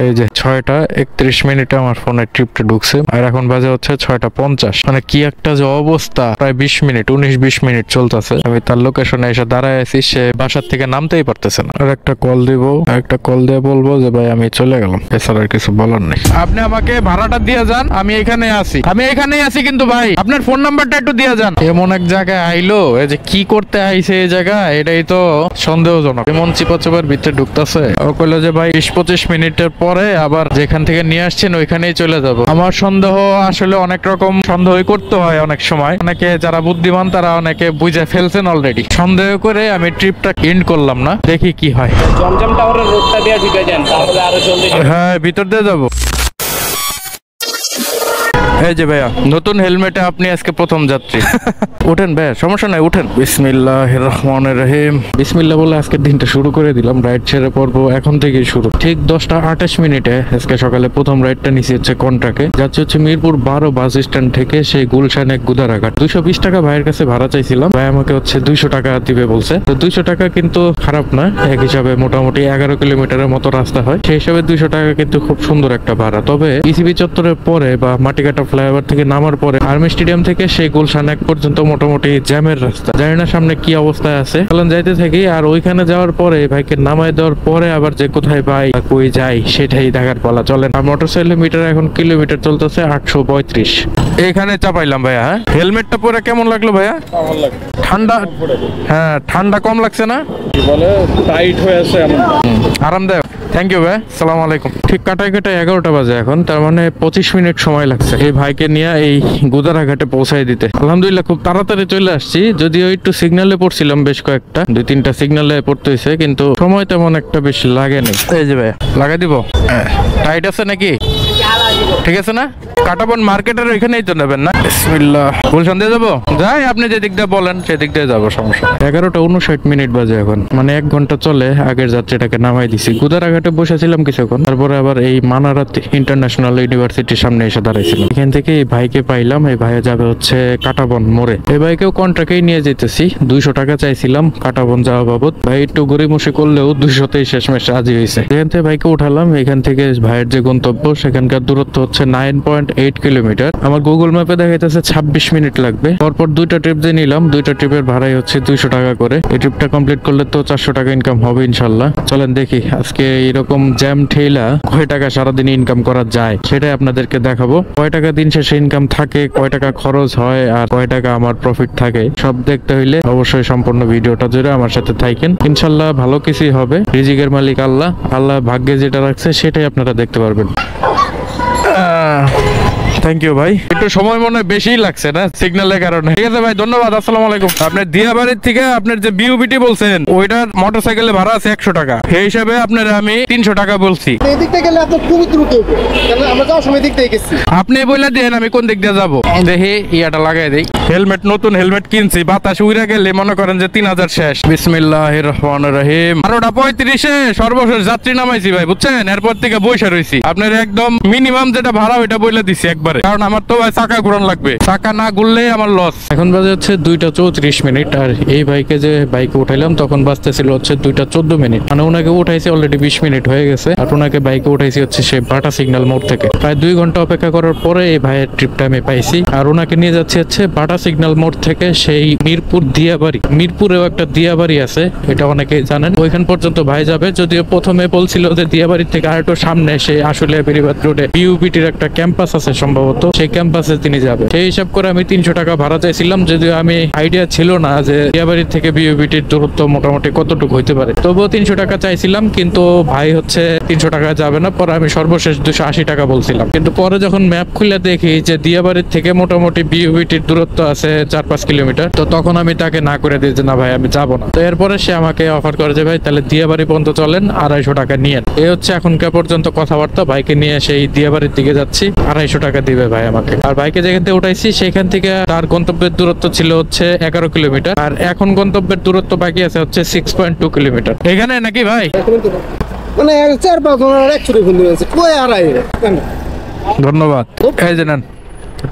এই যে 6টা 31 আমার ফোনে ট্রিপটা ঢুকছে আর এখন বাজে হচ্ছে 6টা 50। মানে কি একটা যে অবস্থা, প্রায় 20 মিনিট 19-20 মিনিট চলতেছে। আমি তার লোকেশনে এসে দাঁড়ায় আছি, সে বাসার থেকে নামতেই পারতেছে না। আর একটা কল দিব, একটা কল দিয়ে বলবো যে ভাই আমি চলে গেলাম, এছাড়া আর কিছু বলার নেই। আপনি আমাকে ভাড়াটা দিয়ে যান, আমি এখানেই আছি কিন্তু ভাই আপনার ফোন নাম্বারটা একটু দিয়ে যান। এমন এক জায়গায় আইলো, এই যে কি করতে আইছে এই জায়গায়, এটাই তো সন্দেহজনক। এমন চিপাচাপার ভিতরে ঢুকতেছে। ও কইলো যে ভাই 20-25 মিনিটের পরে আবার যেখান থেকে নিয়ে আসছেন ওইখানেই চলে যাব। আমার সন্দেহ আসলে অনেক রকম সন্দেহই করতে হয় অনেক সময়। অনেকে যারা বুদ্ধিমান তারা অনেকে বুঝে ফেলছেন অলরেডি। সন্দেহ করে আমি ট্রিপটা এন্ড করলাম না, দেখি কি হয়। জমজম টাওয়ারের রোডটা দিয়ে ঢুকে যান, তাহলে আরো জলদি। হ্যাঁ, ভিতর দিয়ে যাবো। এই যে ভাইয়া, নতুন হেলমেটে আপনি আজকে প্রথম যাত্রী। উঠেন ভাইয়া, সমস্যা নাই, উঠেন। বিসমিল্লাহির রহমানির রহিম। বিসমিল্লাহ বলে আজকের দিনটা শুরু করে দিলাম। রাইড ছেড়ে পড়বো এখন থেকেই শুরু। ঠিক 10টা 28 মিনিটে আজকে সকালে প্রথম রাইডটা নিচে হচ্ছে কন্ট্রাকে। যাচ্ছে হচ্ছে মিরপুর 12 বাস স্ট্যান্ড থেকে সেই গুলশানে গুদারাঘাট। 220 টাকা ভাইয়ের কাছে ভাড়া চাইছিলাম, ভাই আমাকে হচ্ছে 200 টাকা দিবে বলছে। তো 200 টাকা কিন্তু খারাপ না, এক হিসাবে মোটামুটি 11 কিলোমিটারের মতো রাস্তা হয়, সেই হিসাবে 200 টাকা কিন্তু খুব সুন্দর একটা ভাড়া। তবে ইসিবি চত্বরের পরে বা মাটিকাটা ফ্লাইওভার থেকে নামার পরে আর্মি স্টেডিয়াম থেকে সেই গুলশান এক পর্যন্ত মোটামুটি জ্যামের রাস্তা। জানি না সামনে কি অবস্থায় আছে, চলেন যাইতে থাকি। আর ওইখানে যাওয়ার পরে ভাইকে নামায় দেওয়ার পরে আবার যে কোথায় ভাই কই যাই সেটাই দেখার পালা। চলেন। আর মোটরসাইকেল মিটার এখন কিলোমিটার চলতেছে 835। এখানে চাপাইলাম ভাইয়া। হ্যাঁ, হেলমেটটা পরে কেমন লাগলো ভাইয়া? ঠান্ডা? হ্যাঁ, ঠান্ডা কম লাগছে না? বলে টাইট হয়ে আছে, আরামদায়ক। থ্যাংক ইউ ভাই, সালাম আলাইকুম। ঠিক কাটায় 11টা বাজে এখন, তার মানে 25 মিনিট সময় লাগছে এই ভাইকে নিয়ে এই গুদারাঘাটে পৌঁছাই দিতে। আলহামদুলিল্লাহ খুব তাড়াতাড়ি চলে আসছি, যদিও একটু সিগনালে পড়ছিলাম, বেশ কয়েকটা 2-3টা সিগনালে পড়তে হয়েছে, কিন্তু সময় তেমন একটা বেশি লাগেনি। এই যে ভাই লাগাই দিব। টাইট আছে নাকি? ঠিক আছে না? কাটাবন মার্কেটের ওইখানেই তো নেবেন না? বিসমিল্লাহ। গুলশান দিয়ে যাবো? যাই, আপনি যে দিক দিয়ে বলেন সেদিক দিয়ে যাবো, সমস্যা। 11টা 59 বাজে এখন, মানে 1 ঘন্টা চলে আগের যাত্রীটাকে নামাই দিছি। গুদারাঘাটে বসেছিলাম কিছুক্ষণ, তারপরে আবার এই মানারাত ইন্টারন্যাশনাল ইউনিভার্সিটির সামনে এসে দাঁড়াইছিলাম। এখান থেকে এই ভাইকে পাইলাম, এই ভাইয়া যাবে হচ্ছে কাটাবন মোড়ে। এই ভাইকেও কন্ট্রাক্টেই নিয়ে যেতেছি। 200 টাকা চাইছিলাম কাটাবন যাওয়া বাবদ। ভাই একটু গড়িমসি করলেও 200তেই শেষমেশ রাজি হয়েছে। এখান থেকে ভাইকে উঠালাম। এখান থেকে ভাইয়ের যে গন্তব্য সেখানকার দূরত্ব হচ্ছে 9.8 কিলোমিটার। আমার গুগল ম্যাপে দেখাইতেছে 26 মিনিট লাগবে। পরপর 2টা ট্রিপ যে নিলাম, 2টা ট্রিপের ভাড়াই হচ্ছে 200 টাকা করে। এই ট্রিপটা কমপ্লিট করলে তো 400 টাকা ইনকাম হবে ইনশাল্লাহ। চলেন দেখি আজকে এরকম জ্যাম ঠেলা কয় টাকা সারাদিন ইনকাম করা যায় সেটাই আপনাদেরকে দেখাবো। কয় টাকা দিন শেষে ইনকাম থাকে, কয় টাকা খরচ হয়, আর কয় টাকা আমার প্রফিট থাকে, সব দেখতে হইলে অবশ্যই সম্পূর্ণ ভিডিওটা জুড়ে আমার সাথে থাকেন। ইনশাল্লাহ ভালো কিছুই হবে। রিজিকের মালিক আল্লাহ, আল্লাহ ভাগ্যে যেটা রাখছে সেটাই আপনারা দেখতে পারবেন। থ্যাংক ইউ ভাই, একটু সময় মনে বেশিই লাগছে না সিগন্যালের কারণে। ঠিক আছে ভাই, ধন্যবাদ, আসসালামু আলাইকুম। আপনার দিয়াবাড়ির থেকে আপনার যে বিউবিটি বলছেন ওইটার মোটরসাইকেলে ভাড়া আছে 100 টাকা, সেই হিসাবে আপনার আমি 300 টাকা বলছি। এদিকটা গেলে আপনার খুবই দ্রুত হবে, কারণ আমরা যাওয়ার সময় দিক থেকে গেছি। আপনি বলে দেন আমি কোন দিক দিয়ে যাবো। দেখি ইয়াটা লাগাই দেই। হেলমেট, নতুন হেলমেট কিনছি, বাতাস উড়ে গেলে মনে করেন যে 3000 শেষ। বিসমিল্লাহির রহমানির রহিম। 12:35 সর্বশেষ যাত্রী নামাইছি ভাই, বুঝছেন? এরপর থেকে বসে রয়েছি। আপনার একদম মিনিমাম যেটা ভাড়া ওইটা বলে দিছি একবারে, কারণ আমার তো ভাই চাকা ঘুরান লাগবে, চাকা না ঘুরলে আমার লস। এখন বাজে হচ্ছে 2টা 34 আর এই ভাইকে যে বাইকে উঠাইলাম তখন বাজতেছিল হচ্ছে 2টা 14। মানে ওনাকে উঠাইছি অলরেডি 20 মিনিট হয়ে গেছে, আর ওনাকে বাইকে উঠাইছি হচ্ছে সে বাটা সিগন্যাল মোড় থেকে। প্রায় 2 ঘন্টা অপেক্ষা করার পরে এই ভাইয়ের ট্রিপটা আমি পাইছি। আর ওনাকে নিয়ে যাচ্ছে হচ্ছে বাটা সিগন্যাল মোড় থেকে সেই মিরপুর দিয়াবাড়ি। মিরপুরেও একটা দিয়াবাড়ি আছে, এটা অনেকেই জানেন, ওইখান পর্যন্ত ভাই যাবে। যদিও প্রথমে বলছিল যে দিয়াবাড়ি থেকে আর একটু সামনে সে আসলে বেরিবাদ রোডে বিউপিটির একটা ক্যাম্পাস আছে সম্ভবত, সেই ক্যাম্পাসে তিনি যাবে। সেই হিসাব করে আমি 300 টাকা ভাড়া চাইছিলাম, যদিও আমি আইডিয়া ছিল না যে দিয়াবাড়ি থেকে বিউপিটির দূরত্ব মোটামুটি কতটুকু হইতে পারে। তবুও 300 টাকা চাইছিলাম, কিন্তু ভাই হচ্ছে 300 টাকা যাবে না। পরে আমি সর্বশেষ 280 টাকা বলছিলাম, কিন্তু পরে যখন ম্যাপ খুলে দেখি যে দিয়াবাড়ির থেকে মোটামুটি বিউপিটির দূরত্ব আছে 4-5 কিলোমিটার, তো তখন আমি তাকে না করে দিই যে না ভাই আমি যাবো না। তো এরপরে সে আমাকে অফার করে যে ভাই তাহলে দিয়াবাড়ি পর্যন্ত চলেন, 250 টাকা নিয়েন। এই হচ্ছে এখনকার পর্যন্ত কথাবার্তা। ভাইকে নিয়ে সেই দিয়াবাড়ির দিকে যাচ্ছি, 250 টাকা দিবে ভাই আমাকে। আর বাইকে যেখান থেকে উঠাইছি সেখান থেকে তার গন্তব্যের দূরত্ব ছিল হচ্ছে 11 কিলোমিটার, আর এখন গন্তব্যের দূরত্ব বাকি আছে হচ্ছে 6.2 কিলোমিটার। এখানে নাকি ভাই? মানে 4-5 জনের 100 ফোন দিয়েছে, কই আড়াই। ধন্যবাদ। এই যে নেন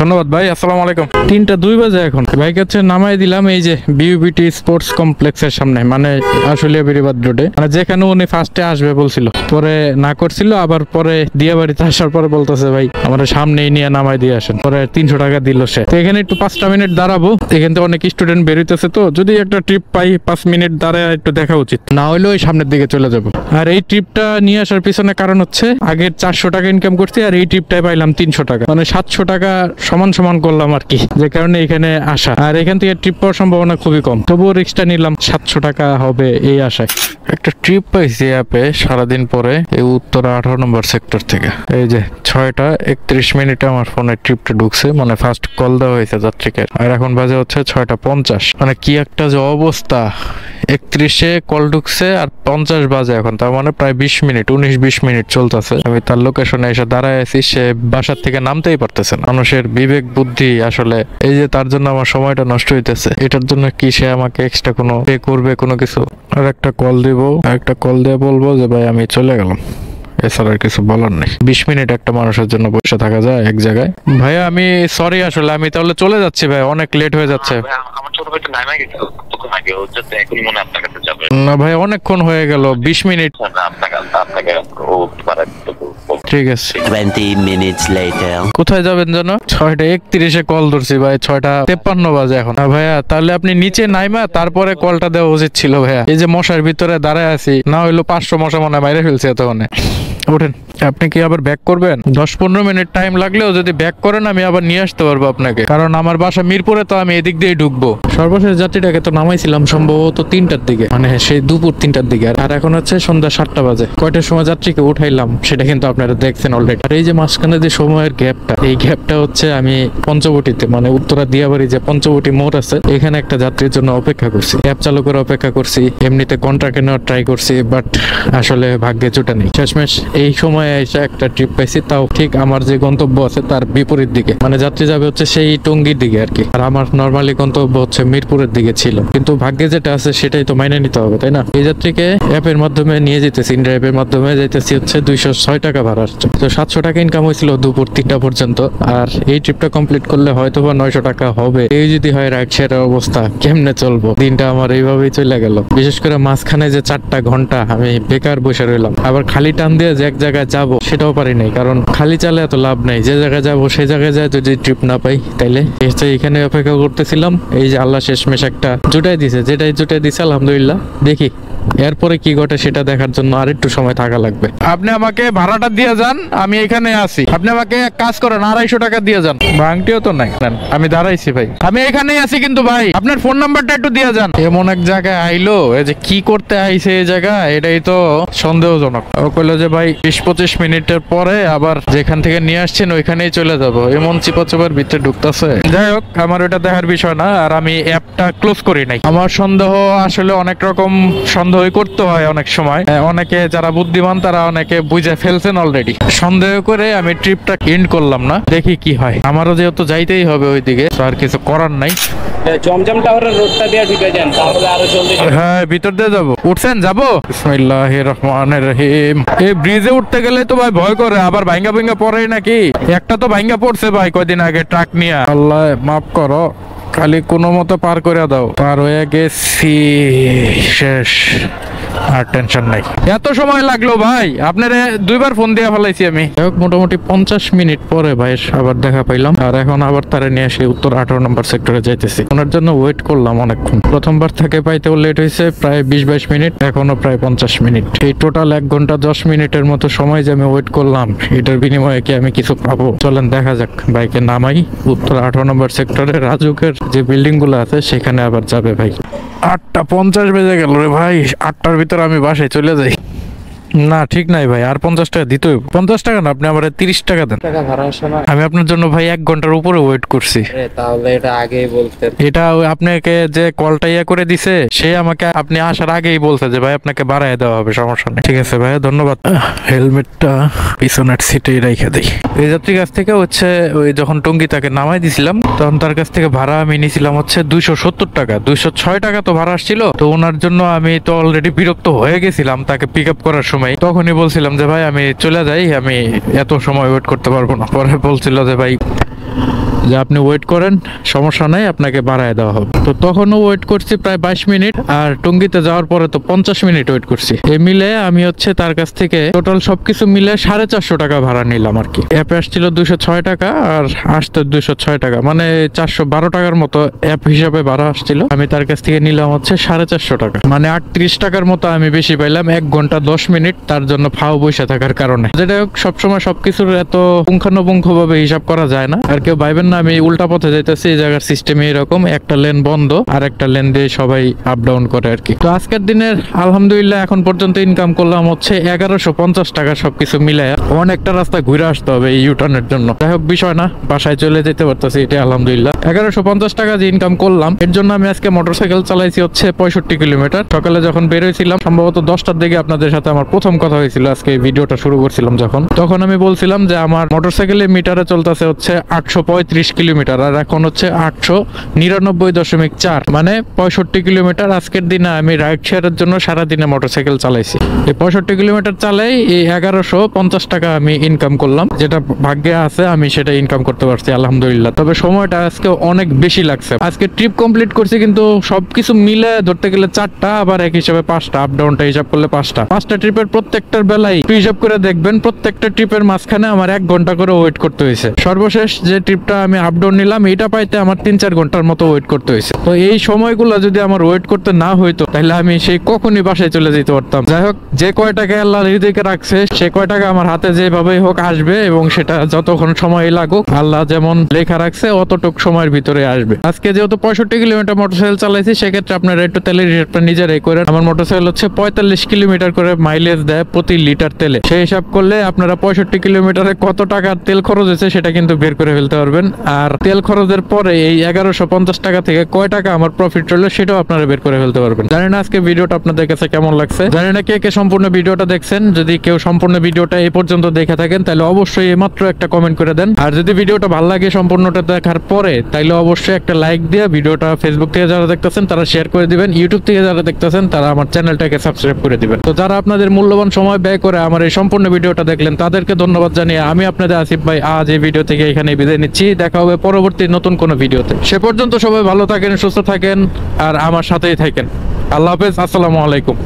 ধন্যবাদ ভাই, আসসালামু আলাইকুম। 3:02 বাজে এখন। ভাইকে হচ্ছে নামাই দিলাম এই যে বিউবিটি স্পোর্টস কমপ্লেক্সের সামনে, মানে আশুলিয়া বেরিবাদ রোডে, মানে যেখানে উনি ফার্স্টে আসবে বলছিল, পরে না করছিল, আবার পরে দিয়াবাড়িতে আসার পরে বলতেছে ভাই আমার সামনেই নিয়ে নামাই দিয়ে আসেন, পরে 300 টাকা দিল সে। তো এখানে একটু 5টা মিনিট দাঁড়াবো, এখান থেকে অনেক স্টুডেন্ট বেরোতেছে, তো যদি একটা ট্রিপ পাই 5 মিনিট দাঁড়ায় একটু দেখা উচিত, না হলে ওই সামনের দিকে চলে যাব। আর এই ট্রিপটা নিয়ে আসার পিছনে কারণ হচ্ছে আগের 400 টাকা ইনকাম করছি, আর এই ট্রিপটায় পাইলাম 300 টাকা, মানে 700 টাকা সমান সমান করলাম আর কি, যে কারণে এখানে আসা। আর এখান থেকে ট্রিপ পাওয়ার সম্ভাবনা খুবই কম, তবুও রিক্সটা নিলাম, 700 টাকা হবে এই আশায়। একটা ট্রিপ পাইছি অ্যাপে সারাদিন পরে, এই উত্তরা 18 নম্বর সেক্টর থেকে। এই যে 6:31 মিনিটে আমার ফোনে ট্রিপটা ঢুকছে, মানে ফার্স্ট কল দেওয়া হয়েছে যাত্রীকে, আর এখন বাজে হচ্ছে 6:50। মানে কি একটা যে অবস্থা, 31-এ কল ঢুকছে আর 50 বাজে এখন, তার মানে প্রায় 19-20 মিনিট চলতেছে। আমি তার লোকেশনে এসে দাঁড়ায় আছি, সে বাসার থেকে নামতেই পারতেছে না। মানুষের বিবেক বুদ্ধি আসলে, এই যে তার জন্য আমার সময়টা নষ্ট হইতেছে, এটার জন্য কি সে আমাকে এক্সট্রা কোনো পে করবে কোনো কিছু? আর একটা কল দিব, আর একটা কল দিয়ে বলবো যে ভাই আমি চলে গেলাম, এছাড়া আর কিছু বলার নেই। 20 মিনিট একটা মানুষের জন্য বসে থাকা যায় এক জায়গায়? ভাইয়া আমি সরি, আসলে আমি তাহলে চলে যাচ্ছি ভাই, অনেক লেট হয়ে যাচ্ছে। আমার ছোট ভাই তো নামে গেছে তখন আগে, ও যাতে এখন মনে আপনার কাছে যাবে না ভাই, অনেকক্ষণ হয়ে গেল, 20 মিনিট। আপনাকে ও পারে ঠিক আছে। 20 minutes later. কোথায় যাবেন যেন? 6:31-এ কল ধরছি ভাই, 6:53 বাজে এখন। ভাইয়া তাহলে আপনি নিচে নাইমা তারপরে কলটা দেওয়া উচিত ছিল ভাইয়া, এই যে মশার ভিতরে দাঁড়ায় আছি, না হইলো 500 মশা মনে মাইরে ফেলছে এতক্ষণে। ওঠেন, আপনি কি আবার ব্যাক করবেন? 10-15 মিনিট টাইম লাগলেও যদি ব্যাক করেন আমি আবার নিয়ে আসতে পারবো আপনাকে, কারণ আমার বাসা মিরপুরে, তো আমি এদিক দিয়ে ঢুকবো। সর্বশেষ যাত্রীটাকে তো নামাইছিলাম সম্ভবত 3টার দিকে, মানে সেই দুপুর 3টার দিকে, আর এখন হচ্ছে সন্ধ্যা 7টা বাজে। কয়টার সময় যাত্রীকে উঠাইলাম সেটা কিন্তু আপনারা দেখছেন অলরেডি। আর এই যে মাঝখানে যে সময়ের গ্যাপটা, এই গ্যাপটা হচ্ছে আমি পঞ্চবটিতে, মানে উত্তরা দিয়াবাড়ি যে পঞ্চবটি মোড় আছে, এখানে একটা যাত্রীর জন্য অপেক্ষা করছি, অ্যাপ চালু করে অপেক্ষা করছি, এমনিতে কন্ট্রাক্টে নেওয়ার ট্রাই করছি, বাট আসলে ভাগ্যে জুটা নেই। শেষমেশ এই সময়ে এসে একটা ট্রিপ পাইছি, তাও ঠিক আমার যে গন্তব্য আছে তার বিপরীত দিকে, মানে যাত্রী যাবে হচ্ছে সেই টঙ্গীর দিকে আর কি, আর আমার নর্মালি গন্তব্য হচ্ছে মিরপুরের দিকে ছিল, কিন্তু ভাগ্যে যেটা আছে সেটাই তো মাইনে নিতে হবে, তাই না? এই যাত্রীকে অ্যাপের মাধ্যমে নিয়ে যেতেছি, ইন্ডিয়া অ্যাপের মাধ্যমে যাইতেছি হচ্ছে 206 টাকা ভাড়া আসছে, তো 700 টাকা ইনকাম হয়েছিল দুপুর 3টা পর্যন্ত, আর এই ট্রিপটা কমপ্লিট করলে হয়তো বা 900 টাকা হবে। এই যদি হয় রাইড শেয়ারের অবস্থা, কেমনে চলবো? দিনটা আমার এইভাবেই চলে গেল, বিশেষ করে মাঝখানে যে 4টা ঘন্টা আমি বেকার বসে রইলাম, আবার খালি টান দিয়ে যে এক জায়গায় যাবো সেটাও পারি নাই, কারণ খালি চালে এত লাভ নাই, যে জায়গায় যাবো সেই জায়গায় যায় যদি ট্রিপ না পাই তাইলে। এখানে অপেক্ষা করতেছিলাম, এই যে আল্লাহ শেষমেশ একটা জুটাই দিছে, যেটাই জুটাই দিছে আলহামদুলিল্লাহ। দেখি এরপরে কি ঘটে সেটা দেখার জন্য আর একটু সময় থাকা লাগবে। আপনি আমাকে ভাড়াটা দিয়ে যান, আমি এখানে আছি, আপনি আমাকে এক কাজ করেন 250 টাকা দিয়ে যান। ভাঙটিও তো নাই, আমি দাঁড়াইছি ভাই, আমি এখানেই আছি, কিন্তু ভাই আপনার ফোন নাম্বারটা একটু দিয়ে যান। এমন এক জায়গায় আইলো, এই যে কি করতে আইছে এই জায়গায়, এটাই তো সন্দেহজনক। ও কইলো যে ভাই 20-25 মিনিটের পরে আবার যেখান থেকে নিয়ে আসছেন ওইখানেই চলে যাবো, এমন চিপাচাপার ভিতরে ঢুকতেছে। যাই হোক, আমার ওটা দেখার বিষয় না, আর আমি অ্যাপটা ক্লোজ করি নাই। আমার সন্দেহ আসলে অনেক রকম সন্দেহ করতে হয় অনেক সময়, অনেকে যারা বুদ্ধিমান তারা অনেকে বুঝে ফেলছেন অলরেডি। সন্দেহ করে আমি ট্রিপটা এন্ড করলাম না, দেখি কি হয়। আমারও যেহেতু যাইতেই হবে ওইদিকে, তো আর কিছু করার নাই। জমজম টাওয়ারের রোডটা দিয়ে ঢুকে যান, তাহলে আরো জলদি। হ্যাঁ, ভিতর দিয়ে যাবো। উঠছেন? যাবো। বিসমিল্লাহির রহমানির রহিম। এই ব্রিজে উঠতে গেলে তো ভাই ভয় করে, আবার ভাঙ্গা ভাঙ্গা পড়ে নাকি? একটা তো ভাঙ্গা পড়ছে ভাই কয়দিন আগে ট্রাক নিয়ে, আল্লাহ মাফ করো, খালি কোনো মতো পার করে দাও। পার হয়ে গেছি, শেষ, আর টেনশন নাই। এত সময় লাগলো ভাই, আপনারে 2বার ফোন দিয়ে ফেলাইছি আমি। মোটামুটি 50 মিনিট পরে ভাই আবার দেখা পাইলাম, আর এখন আবার তারা নিয়ে এসে উত্তর 18 নম্বর সেক্টরে যাইতেছি। ওনার জন্য ওয়েট করলাম অনেকক্ষণ, প্রথমবার থেকে পাইতেও লেট হয়েছে প্রায় 20-22 মিনিট, এখনো প্রায় 50 মিনিট। এই টোটাল 1 ঘন্টা 10 মিনিটের মতো সময় যে আমি ওয়েট করলাম, এটার বিনিময়ে কি আমি কিছু পাবো? চলেন দেখা যাক। বাইকে নামাই, উত্তর 18 নম্বর সেক্টরে রাজুকের যে বিল্ডিং গুলো আছে সেখানে আবার যাবে ভাই। 8:50 বেজে গেল রে ভাই, 8টার ভিতরে আমি বাসায় চলে যাই। না ঠিক নাই ভাই, আর 50 টাকা দিতে হইব। 50 টাকা না, আপনি আমার 30 টাকা দেন। ভাড়া আসে না? আমি আপনার জন্য ভাই 1 ঘন্টার উপরে ওয়েট করছি। তাহলে এটা আগেই বলতেন। এটা আপনাকে যে কলটা ইয়া করে দিছে, সে আমাকে আপনি আসার আগেই বলছে যে ভাই আপনাকে বাড়ায় দেওয়া হবে, সমস্যা নেই। ঠিক আছে ভাই, ধন্যবাদ। হেলমেটটা পিছনের সিটেই রেখে দেই। এই যাত্রীর কাছ থেকে হচ্ছে ওই যখন টঙ্গী তাকে নামাই দিছিলাম, তখন তার কাছ থেকে ভাড়া আমি নিয়েছিলাম হচ্ছে 270 টাকা। 206 টাকা তো ভাড়া আসছিল, তো ওনার জন্য আমি তো অলরেডি বিরক্ত হয়ে গেছিলাম তাকে পিক আপ করার সময়। তখনই বলছিলাম যে ভাই আমি চলে যাই, আমি এত সময় ওয়েট করতে পারবো না। পরে বলছিল যে ভাই যে আপনি ওয়েট করেন, সমস্যা নাই, আপনাকে বাড়ায় দেওয়া হবে। তো তখনও ওয়েট করছি প্রায় 22 মিনিট, আর টঙ্গীতে যাওয়ার পরে তো 50 মিনিট ওয়েট করছি। এই মিলে আমি হচ্ছে তার কাছ থেকে টোটাল সবকিছু মিলে 450 টাকা ভাড়া নিলাম আর কি। অ্যাপে আসছিল 206 টাকা আর আসতে 206 টাকা, মানে 412 টাকার মতো অ্যাপ হিসাবে ভাড়া আসছিল। আমি তার কাছ থেকে নিলাম হচ্ছে 450 টাকা, মানে 38 টাকার মতো আমি বেশি পাইলাম 1 ঘন্টা 10 মিনিট তার জন্য ফাও বসে থাকার কারণে। যেটা হোক, সবসময় সবকিছুর এত পুঙ্খানুপুঙ্খ ভাবে হিসাব করা যায় না। আর কেউ ভাইবেন না আমি উল্টা পথে যাইতেছি। এই জায়গার সিস্টেম এরকম, একটা লেন বন্ধ আর একটা লেন দিয়ে সবাই আপ ডাউন করে আর কি। তো আজকের দিনের আলহামদুলিল্লাহ এখন পর্যন্ত ইনকাম করলাম হচ্ছে 1150 টাকা, সবকিছু মিলায়। অনেকটা রাস্তা ঘুরে আসতে হবে এই ইউটার্নের জন্য। যাই হোক, বিষয় না, বাসায় চলে যেতে পারতেছি, এটা আলহামদুলিল্লাহ। 1150 টাকা যে ইনকাম করলাম, এর জন্য আমি আজকে মোটরসাইকেল চালাইছি হচ্ছে 65 কিলোমিটার। সকালে যখন বের হয়েছিলাম সম্ভবত 10টার দিকে আপনাদের সাথে আমার প্রথম কথা হয়েছিল আজকে এই ভিডিওটা শুরু করছিলাম যখন, তখন আমি বলছিলাম যে আমার মোটরসাইকেলের মিটারে চলতেছে হচ্ছে 835 কিলোমিটার, আর এখন হচ্ছে 899.4, মানে 65 কিলোমিটার। আজকের দিনে আমি রাইড শেয়ারের জন্য সারাদিনে মোটরসাইকেল চালাইছি। এই 65 কিলোমিটার চালাই এই 1150 টাকা আমি ইনকাম করলাম, যেটা ভাগ্যে আছে আমি সেটা ইনকাম করতে পারছি আলহামদুলিল্লাহ। তবে সময়টা আজকে অনেক বেশি লাগছে। আজকে ট্রিপ কমপ্লিট করছি কিন্তু সবকিছু মিলে ধরতে গেলে 4টা, আবার এক হিসাবে 5টা, আপ ডাউনটা হিসাব করলে 5টা ট্রিপের প্রত্যেকটার বেলায় হিসাব করে দেখবেন প্রত্যেকটা ট্রিপের মাঝখানে আমার 1 ঘন্টা করে ওয়েট করতে হয়েছে। সর্বশেষ যে ট্রিপটা আমি আপ ডাউন নিলাম এটা পাইতে আমার 3-4 ঘন্টার মতো ওয়েট করতে হয়েছে। তো এই সময়গুলো যদি আমার ওয়েট করতে না হইতো তাহলে আমি সেই কখনই বাসায় চলে যেতে পারতাম। যাই হোক, যে কয় টাকা আল্লাহ হৃদয়কে রাখছে সে কয় টাকা আমার হাতে যেভাবেই হোক আসবে, এবং সেটা যতক্ষণ সময় লাগুক আল্লাহ যেমন লেখা রাখছে অতটুক সময়ের ভিতরে আসবে। আজকে যেহেতু 65 কিলোমিটার মোটরসাইকেল চালাইছি, সেক্ষেত্রে আপনারা একটু তেলের হিসাবটা নিজেরাই করেন। আমার মোটরসাইকেল হচ্ছে 45 কিলোমিটার করে মাইলেজ দেয় প্রতি লিটার তেলে। সেই হিসাব করলে আপনারা 65 কিলোমিটারে কত টাকা তেল খরচ হয়েছে সেটা কিন্তু বের করে ফেলতে পারবেন। আর তেল খরচের পরে এই 1150 টাকা থেকে কয় টাকা আমার প্রফিট রইলো সেটাও আপনারা বের করে ফেলতে পারবেন। জানি না আজকে ভিডিওটা আপনাদের কাছে কেমন লাগছে, জানি না কে কে সম্পূর্ণ ভিডিওটা দেখছেন। যদি কেউ সম্পূর্ণ ভিডিওটা এই পর্যন্ত দেখে থাকেন তাহলে অবশ্যই মাত্র একটা কমেন্ট করে দেন। আর যদি ভিডিওটা ভালো লাগে সম্পূর্ণটা দেখার পরে তাহলে অবশ্যই একটা লাইক দিয়ে ভিডিওটা ফেসবুক থেকে যারা দেখতেছেন তারা শেয়ার করে দিবেন, ইউটিউব থেকে যারা দেখতেছেন তারা আমার চ্যানেলটাকে সাবস্ক্রাইব করে দিবেন। তো যারা আপনাদের মূল্যবান সময় ব্যয় করে আমার এই সম্পূর্ণ ভিডিওটা দেখলেন তাদেরকে ধন্যবাদ জানিয়ে আমি আপনাদের আসিফ ভাই আজ এই ভিডিও থেকে এখানে বিদায় নিচ্ছি। দেখা হবে পরবর্তী নতুন কোনো ভিডিওতে। সে পর্যন্ত সবাই ভালো থাকেন, সুস্থ থাকেন আর আমার সাথেই থাকেন। আল্লাহ হাফেজ, আসসালামু আলাইকুম।